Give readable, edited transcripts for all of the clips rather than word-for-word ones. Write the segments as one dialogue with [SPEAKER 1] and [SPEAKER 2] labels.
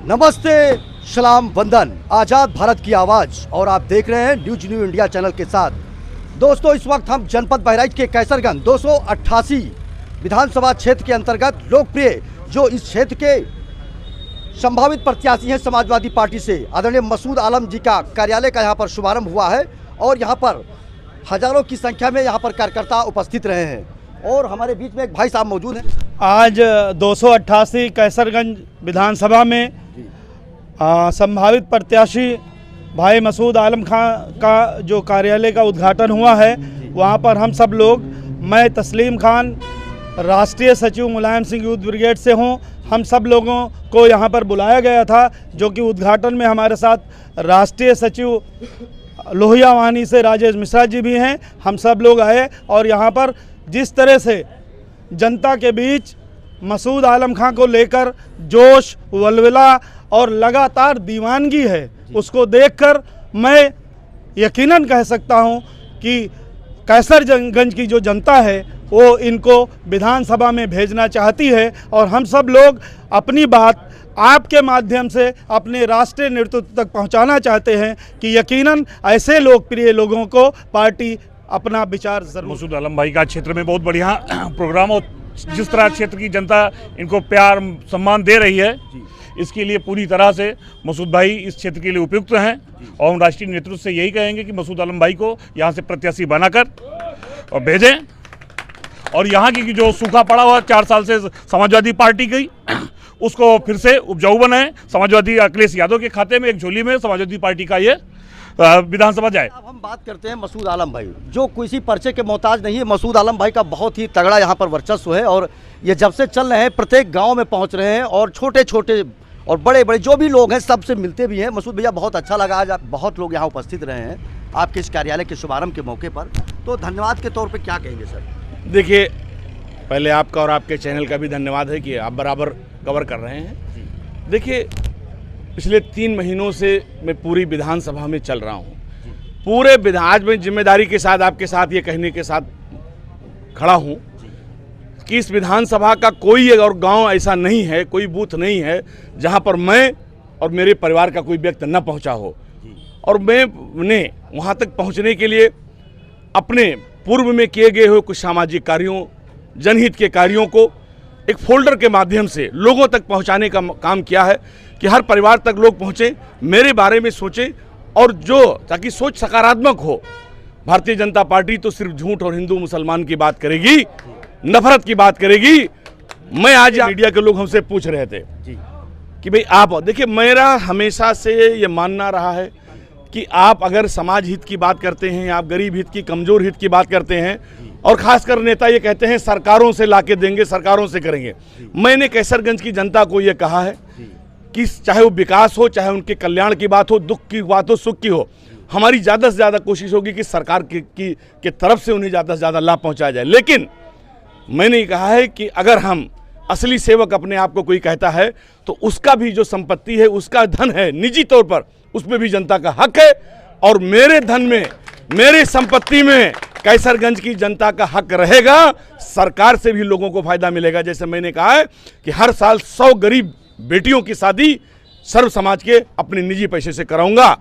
[SPEAKER 1] नमस्ते, सलाम, वंदन। आज़ाद भारत की आवाज़ और आप देख रहे हैं न्यू इंडिया चैनल के साथ। दोस्तों, इस वक्त हम जनपद बहराइच के कैसरगंज 288 विधानसभा क्षेत्र के अंतर्गत लोकप्रिय जो इस क्षेत्र के संभावित प्रत्याशी हैं समाजवादी पार्टी से आदरणीय मसूद आलम जी का कार्यालय का यहाँ पर शुभारंभ हुआ है और यहाँ पर हजारों की संख्या में यहाँ पर कार्यकर्ता उपस्थित रहे हैं और हमारे बीच में एक भाई साहब मौजूद हैं।
[SPEAKER 2] आज 288 कैसरगंज विधानसभा में संभावित प्रत्याशी भाई मसूद आलम खान का जो कार्यालय का उद्घाटन हुआ है, वहाँ पर हम सब लोग, मैं तस्लीम खान राष्ट्रीय सचिव मुलायम सिंह यूथ ब्रिगेड से हूँ, हम सब लोगों को यहाँ पर बुलाया गया था, जो कि उद्घाटन में हमारे साथ राष्ट्रीय सचिव लोहिया वाहिनी से राजेश मिश्रा जी भी हैं। हम सब लोग आए और यहाँ पर जिस तरह से जनता के बीच मसूद आलम खान को लेकर जोश, वलवला और लगातार दीवानगी है, उसको देखकर मैं यकीनन कह सकता हूं कि कैसरगंज की जो जनता है वो इनको विधानसभा में भेजना चाहती है और हम सब लोग अपनी बात आपके माध्यम से अपने राष्ट्रीय नेतृत्व तक पहुंचाना चाहते हैं कि यकीनन ऐसे लोकप्रिय लोगों को पार्टी अपना विचार जरूर।
[SPEAKER 3] मसूद आलम भाई का क्षेत्र में बहुत बढ़िया प्रोग्राम और जिस तरह क्षेत्र की जनता इनको प्यार सम्मान दे रही है, इसके लिए पूरी तरह से मसूद भाई इस क्षेत्र के लिए उपयुक्त हैं और हम राष्ट्रीय नेतृत्व से यही कहेंगे कि मसूद आलम भाई को यहाँ से प्रत्याशी बनाकर और भेजें और यहाँ की जो सूखा पड़ा हुआ 4 साल से समाजवादी पार्टी की, उसको फिर से उपजाऊ बनाएं। समाजवादी अखिलेश यादव के खाते में एक झोली में समाजवादी पार्टी का ये विधानसभा जाए।
[SPEAKER 1] अब हम बात करते हैं मसूद आलम भाई, जो किसी पर्चे के मोहताज नहीं है। मसूद आलम भाई का बहुत ही तगड़ा यहाँ पर वर्चस्व है और ये जब से चल रहे हैं प्रत्येक गांव में पहुँच रहे हैं और छोटे छोटे और बड़े बड़े जो भी लोग हैं सबसे मिलते भी हैं। मसूद भैया, बहुत अच्छा लगा आज बहुत लोग यहाँ उपस्थित रहे हैं आपके इस कार्यालय के शुभारंभ के मौके पर, तो धन्यवाद के तौर पर क्या कहेंगे सर?
[SPEAKER 4] देखिए, पहले आपका और आपके चैनल का भी धन्यवाद है कि आप बराबर कवर कर रहे हैं। देखिए, पिछले 3 महीनों से मैं पूरी विधानसभा में चल रहा हूँ। पूरे आज मैं जिम्मेदारी के साथ आपके साथ ये कहने के साथ खड़ा हूँ कि इस विधानसभा का कोई और गांव ऐसा नहीं है, कोई बूथ नहीं है जहां पर मैं और मेरे परिवार का कोई व्यक्ति न पहुंचा हो। और मैंने वहां तक पहुंचने के लिए अपने पूर्व में किए गए हुए कुछ सामाजिक कार्यों, जनहित के कार्यों को एक फोल्डर के माध्यम से लोगों तक पहुंचाने का काम किया है कि हर परिवार तक लोग पहुंचे, मेरे बारे में सोचें और ताकि सोच सकारात्मक हो। भारतीय जनता पार्टी तो सिर्फ झूठ और हिंदू मुसलमान की बात करेगी, नफरत की बात करेगी। मैं आज मीडिया के लोग हमसे पूछ रहे थे कि भाई आप देखिए, मेरा हमेशा से ये मानना रहा है कि आप अगर समाज हित की बात करते हैं, आप गरीब हित की, कमजोर हित की बात करते हैं और खासकर नेता ये कहते हैं सरकारों से लाके देंगे, सरकारों से करेंगे। मैंने कैसरगंज की जनता को ये कहा है कि चाहे वो विकास हो, चाहे उनके कल्याण की बात हो, दुख की बात हो, सुख की हो, हमारी ज़्यादा से ज़्यादा कोशिश होगी कि सरकार की तरफ से उन्हें ज़्यादा से ज़्यादा लाभ पहुँचाया जाए। लेकिन मैंने कहा है कि अगर हम असली सेवक अपने आप को कोई कहता है तो उसका भी जो संपत्ति है, उसका धन है, निजी तौर पर उसमें भी जनता का हक है और मेरे धन में, मेरे संपत्ति में कैसरगंज की जनता का हक रहेगा। सरकार से भी लोगों को फायदा मिलेगा। जैसे मैंने कहा है कि हर साल 100 गरीब बेटियों की शादी सर्व समाज के अपने निजी पैसे से कराऊंगा।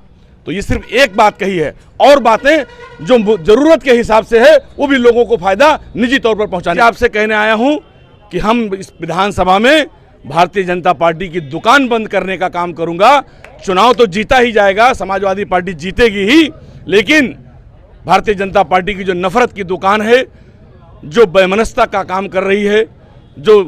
[SPEAKER 4] तो ये सिर्फ एक बात कही है, और बातें जो जरूरत के हिसाब से है वो भी लोगों को फायदा निजी तौर पर पहुंचाने। आपसे कहने आया हूं कि हम इस विधानसभा में भारतीय जनता पार्टी की दुकान बंद करने का काम करूंगा। चुनाव तो जीता ही जाएगा, समाजवादी पार्टी जीतेगी ही, लेकिन भारतीय जनता पार्टी की जो नफरत की दुकान है, जो बेमनस्ता का काम कर रही है, जो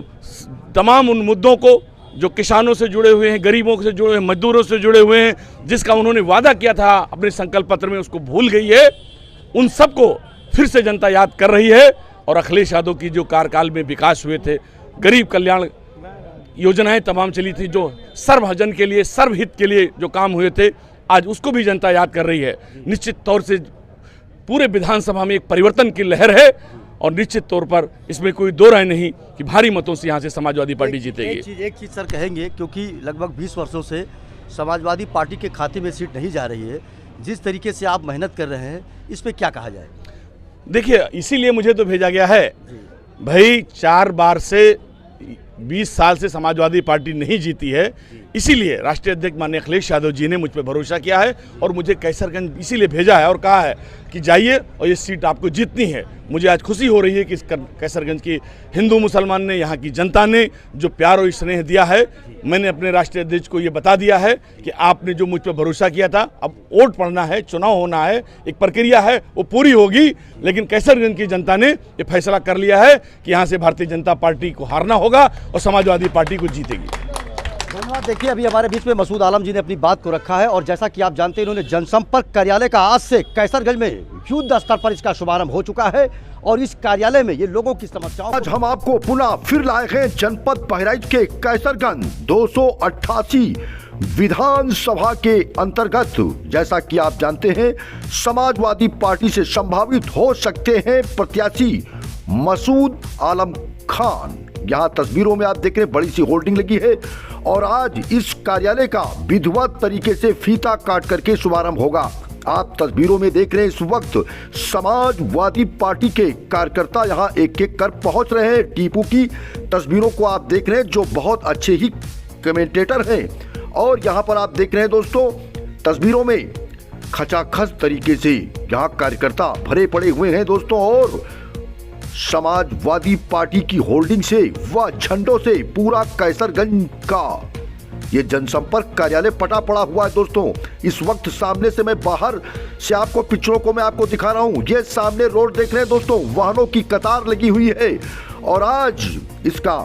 [SPEAKER 4] तमाम उन मुद्दों को जो किसानों से जुड़े हुए हैं, गरीबों से जुड़े हैं, मजदूरों से जुड़े हुए हैं, जिसका उन्होंने वादा किया था अपने संकल्प पत्र में, उसको भूल गई है। उन सबको फिर से जनता याद कर रही है और अखिलेश यादव की जो कार्यकाल में विकास हुए थे, गरीब कल्याण योजनाएं तमाम चली थी, जो सर्वजन के लिए, सर्वहित के लिए जो काम हुए थे, आज उसको भी जनता याद कर रही है। निश्चित तौर से पूरे विधानसभा में एक परिवर्तन की लहर है और निश्चित तौर पर इसमें कोई दो राय नहीं कि भारी मतों से यहाँ से समाजवादी पार्टी जीतेगी।
[SPEAKER 1] एक चीज़ सर कहेंगे, क्योंकि लगभग 20 वर्षों से समाजवादी पार्टी के खाते में सीट नहीं जा रही है, जिस तरीके से आप मेहनत कर रहे हैं, इस पर क्या कहा जाए?
[SPEAKER 4] देखिए, इसीलिए मुझे तो भेजा गया है भाई। 4 बार से 20 साल से समाजवादी पार्टी नहीं जीती है, इसीलिए राष्ट्रीय अध्यक्ष माननीय अखिलेश यादव जी ने मुझ पर भरोसा किया है और मुझे कैसरगंज इसीलिए भेजा है और कहा है कि जाइए और ये सीट आपको जीतनी है। मुझे आज खुशी हो रही है कि इस कैसरगंज की हिंदू मुसलमान ने, यहाँ की जनता ने जो प्यार और स्नेह दिया है, मैंने अपने राष्ट्रीय अध्यक्ष को ये बता दिया है कि आपने जो मुझ पर भरोसा किया था, अब वोट पड़ना है, चुनाव होना है, एक प्रक्रिया है, वो पूरी होगी। लेकिन कैसरगंज की जनता ने ये फैसला कर लिया है कि यहाँ से भारतीय जनता पार्टी को हारना होगा और समाजवादी पार्टी को जीतेगी।
[SPEAKER 1] धन्यवाद। देखिए, अभी हमारे बीच में मसूद आलम जी ने अपनी बात को रखा है और जैसा कि आप जानते हैं, इन्होंने जनसंपर्क कार्यालय का आज से कैसरगंज में युद्ध स्तर पर इसका शुभारंभ हो चुका है और इस कार्यालय में ये लोगों की समस्याओं आज हम आपको पुनः फिर लाए हैं जनपद बहराइच के कैसरगंज 288 विधानसभा के अंतर्गत। जैसा कि आप जानते हैं, समाजवादी पार्टी से संभावित हो सकते हैं प्रत्याशी मसूद आलम खान। यहाँ तस्वीरों में आप देख रहे हैं बड़ी सी होर्डिंग लगी है और आज इस कार्यालय का विधिवत तरीके से फीता काट करके शुभारंभ होगा। आप तस्वीरों में देख रहे हैं इस वक्त समाजवादी पार्टी के कार्यकर्ता यहाँ एक एक कर पहुंच रहे हैं। टीपू की तस्वीरों को आप देख रहे हैं जो बहुत अच्छे ही कमेंटेटर हैं और यहाँ पर आप देख रहे हैं दोस्तों तस्वीरों में खचाखच तरीके से यहाँ कार्यकर्ता भरे पड़े हुए हैं दोस्तों और समाजवादी पार्टी की होल्डिंग से व झंडों से पूरा कैसरगंज का ये जनसंपर्क कार्यालय पटा पड़ा हुआ है दोस्तों। इस वक्त सामने से मैं बाहर से आपको पिक्चरों को मैं आपको दिखा रहा हूँ। ये सामने रोड देख रहे हैं दोस्तों, वाहनों की कतार लगी हुई है और आज इसका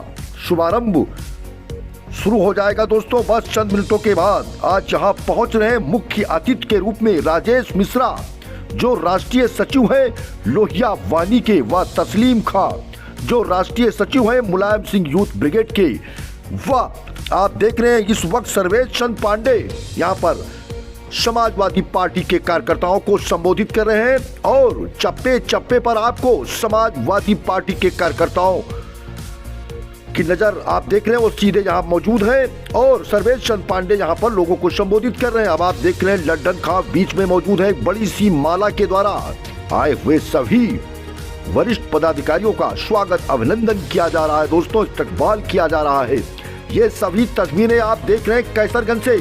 [SPEAKER 1] शुभारंभ शुरू हो जाएगा दोस्तों बस चंद मिनटों के बाद। आज यहाँ पहुंच रहे हैं मुख्य अतिथि के रूप में राजेश मिश्रा जो राष्ट्रीय सचिव है लोहिया वानी के व तस्लीम खां जो राष्ट्रीय सचिव है मुलायम सिंह यूथ ब्रिगेड के व आप देख रहे हैं इस वक्त सर्वेश चंद पांडे यहाँ पर समाजवादी पार्टी के कार्यकर्ताओं को संबोधित कर रहे हैं और चप्पे चप्पे पर आपको समाजवादी पार्टी के कार्यकर्ताओं की नजर आप देख रहे हैं वो सीधे यहाँ मौजूद है और सर्वेश चंद पांडे यहाँ पर लोगों को संबोधित कर रहे हैं। अब आप देख रहे हैं लड्डन खां बीच में मौजूद है। एक बड़ी सी माला के द्वारा आए हुए सभी वरिष्ठ पदाधिकारियों का स्वागत अभिनंदन किया जा रहा है दोस्तों, इस्तकबाल किया जा रहा है। ये सभी तस्वीरें आप देख रहे हैं कैसरगंज से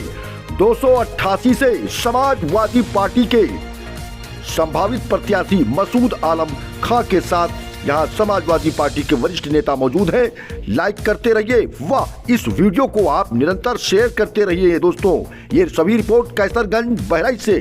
[SPEAKER 1] 288 से समाजवादी पार्टी के संभावित प्रत्याशी मसूद आलम खां के साथ यहाँ समाजवादी पार्टी के वरिष्ठ नेता मौजूद हैं। लाइक करते रहिए व इस वीडियो को आप निरंतर शेयर करते रहिए दोस्तों। ये सभी रिपोर्ट कैसरगंज बहराइच से।